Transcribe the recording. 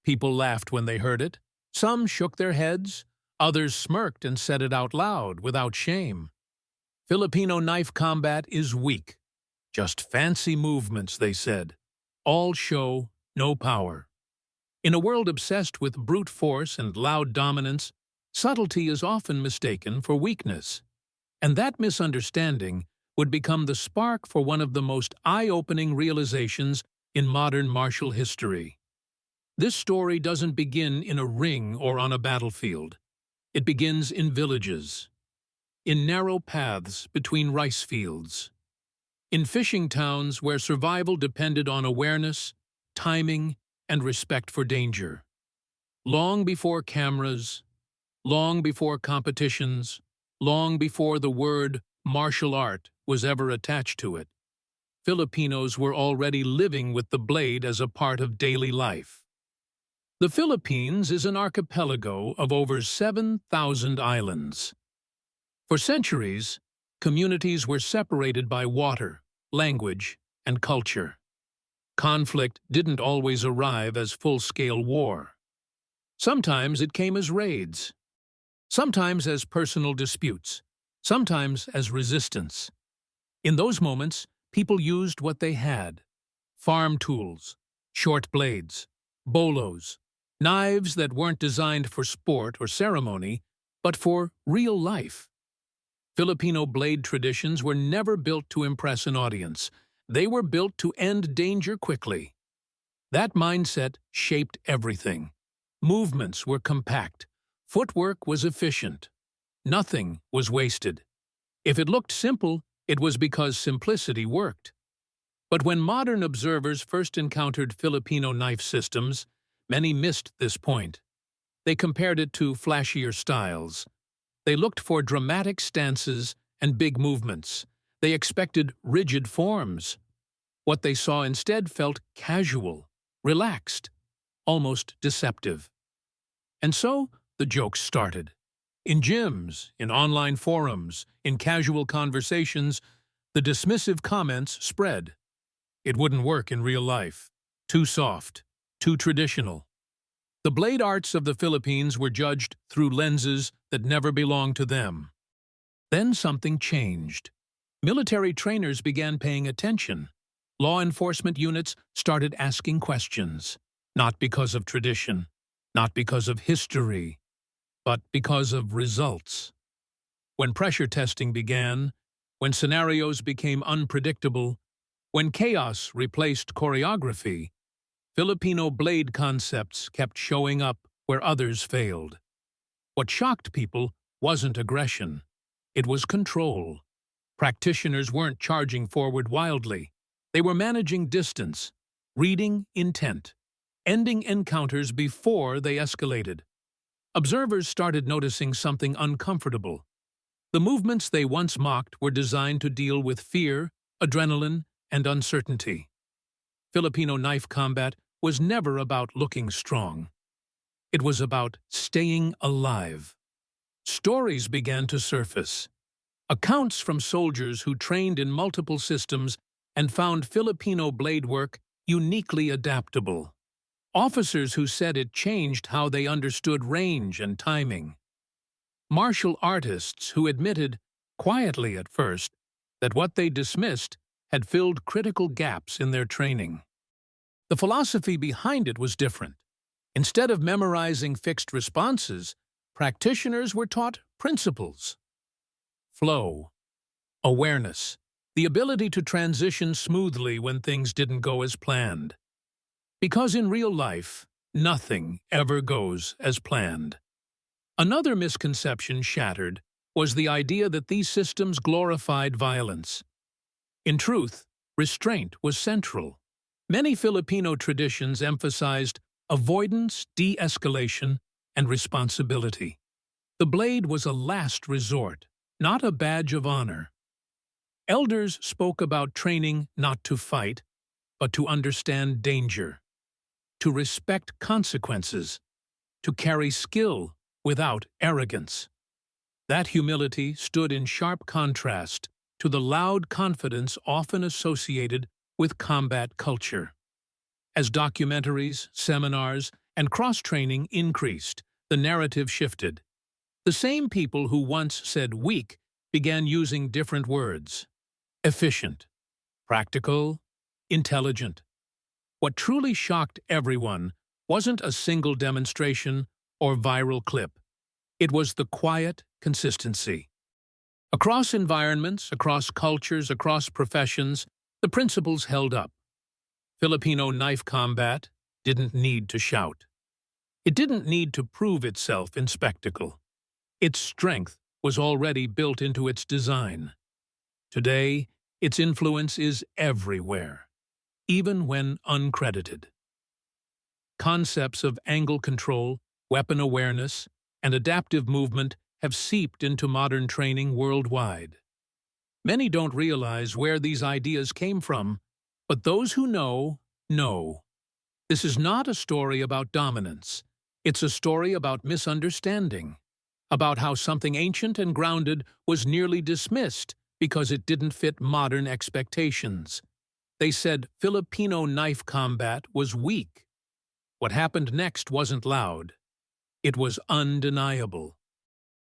People laughed when they heard it. Some shook their heads. Others smirked and said it out loud, without shame. Filipino knife combat is weak. Just fancy movements, they said. All show, no power. In a world obsessed with brute force and loud dominance, subtlety is often mistaken for weakness. And that misunderstanding would become the spark for one of the most eye-opening realizations in modern martial history. This story doesn't begin in a ring or on a battlefield. It begins in villages, in narrow paths between rice fields, in fishing towns where survival depended on awareness, timing, and respect for danger. Long before cameras, long before competitions, long before the word martial art was ever attached to it, Filipinos were already living with the blade as a part of daily life. The Philippines is an archipelago of over 7,000 islands. For centuries, communities were separated by water, language, and culture. Conflict didn't always arrive as full-scale war. Sometimes it came as raids, sometimes as personal disputes, sometimes as resistance. In those moments, people used what they had: farm tools, short blades, bolos, knives that weren't designed for sport or ceremony, but for real life. Filipino blade traditions were never built to impress an audience. They were built to end danger quickly. That mindset shaped everything. Movements were compact. Footwork was efficient. Nothing was wasted. If it looked simple, it was because simplicity worked. But when modern observers first encountered Filipino knife systems, many missed this point. They compared it to flashier styles. They looked for dramatic stances and big movements. They expected rigid forms. What they saw instead felt casual, relaxed, almost deceptive. And so the jokes started. In gyms, in online forums, in casual conversations, the dismissive comments spread. It wouldn't work in real life. Too soft, too traditional. The blade arts of the Philippines were judged through lenses that never belonged to them. Then something changed. Military trainers began paying attention. Law enforcement units started asking questions, not because of tradition, not because of history, but because of results. When pressure testing began, when scenarios became unpredictable, when chaos replaced choreography, Filipino blade concepts kept showing up where others failed. What shocked people wasn't aggression. It was control. Practitioners weren't charging forward wildly. They were managing distance, reading intent, ending encounters before they escalated. Observers started noticing something uncomfortable. The movements they once mocked were designed to deal with fear, adrenaline, and uncertainty. Filipino knife combat was never about looking strong. It was about staying alive. Stories began to surface. Accounts from soldiers who trained in multiple systems and found Filipino blade work uniquely adaptable. Officers who said it changed how they understood range and timing. Martial artists who admitted, quietly at first, that what they dismissed had filled critical gaps in their training. The philosophy behind it was different. Instead of memorizing fixed responses, practitioners were taught principles. Flow, awareness, the ability to transition smoothly when things didn't go as planned. Because in real life, nothing ever goes as planned. Another misconception shattered was the idea that these systems glorified violence. In truth, restraint was central. Many Filipino traditions emphasized avoidance, de-escalation, and responsibility. The blade was a last resort, not a badge of honor. Elders spoke about training not to fight, but to understand danger, to respect consequences, to carry skill without arrogance. That humility stood in sharp contrast to the loud confidence often associated with combat culture. As documentaries, seminars, and cross-training increased. The narrative shifted. The same people who once said weak began using different words. Efficient, practical, intelligent. What truly shocked everyone wasn't a single demonstration or viral clip. It was the quiet consistency. Across environments, across cultures, across professions, the principles held up. Filipino knife combat didn't need to shout. It didn't need to prove itself in spectacle. Its strength was already built into its design. Today, its influence is everywhere, even when uncredited. Concepts of angle control, weapon awareness, and adaptive movement have seeped into modern training worldwide. Many don't realize where these ideas came from, but those who know, know. This is not a story about dominance. It's a story about misunderstanding, about how something ancient and grounded was nearly dismissed because it didn't fit modern expectations. They said Filipino knife combat was weak. What happened next wasn't loud. It was undeniable.